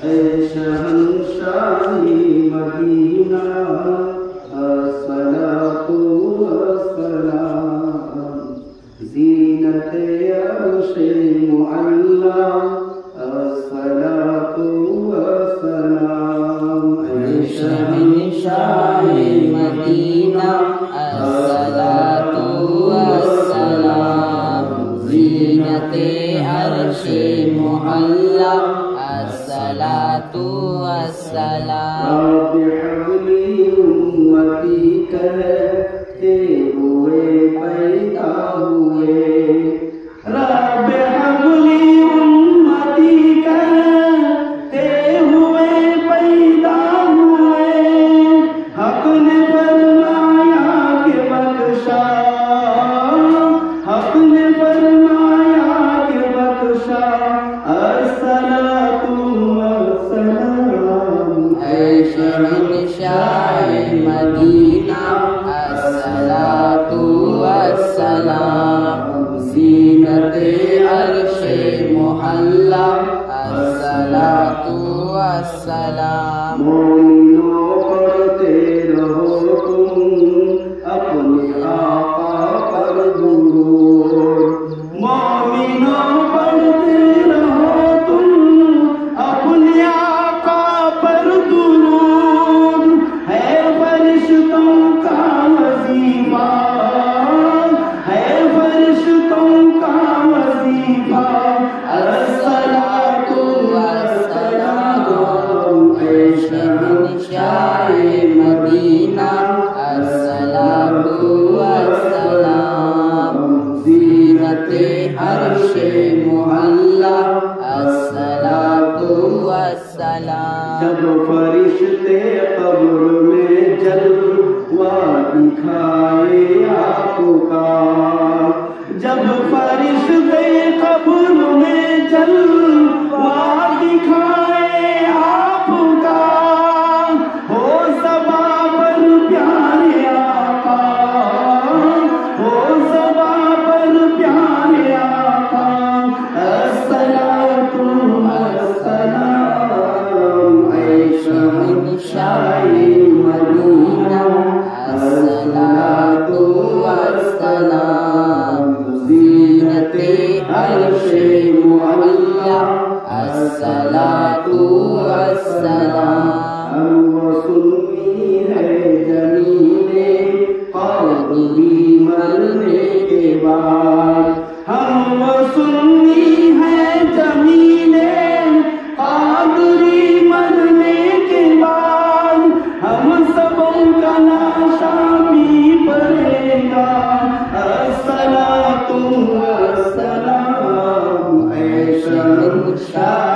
اے شہنشاہی مدینہ الصلاۃ والسلام، زینت عرش معلی الصلاۃ والسلام، اے شہنشاہی مدینہ الصلاۃ والسلام، زینت عرش معلی الصلاۃ والسلام۔ رب هب لي امتی کہتے ہوئے پیدا ہوئے، رب هب لي امتی کہتے ہوئے پیدا ہوئے، حق نے فرمایا کہ بخشا، حق نے فرمایا کہ بخشا، الصلاۃ والسلام، اے شہنشاہ مدینہ الصلاۃ والسلام، زینت عرش معلی الصلاۃ والسلام۔ مومنوں پڑھتے رہو تم اپنے آقا پر درود، مومنوں پڑھتے رہو تم اپنے آقا پر درود، ہے فرشتوں کا وظیفہ، ہے فرشتوں کا وظیفہ، الصلاۃ والسلام، اے شہنشاہ مدینہ الصلاۃ والسلام، زینت عرش معلی الصلاۃ والسلام۔ جب فرشتے قبر میں جلوہ دکھائے آپ کا، جب فرشتے قبر میں جلوہ دکھائے آپ کا، ہو زباں پر پیارے آقا، ہو زباں پر پیارے آقا، الصلاۃ والسلام، اے شہنشاہ مدینہ الصلاۃ والسلام، زینت عرش معلی الصلاۃ والسلام۔ ہم وہ سنی ہے جمیل قادری مرنے کے بعد، ہم وہ سنی ہے جمیل قادری مرنے کے بعد، ہم سبوں کا لاشا بھی پڑے گا، الصلاۃ والسلام، اے شہنشاہ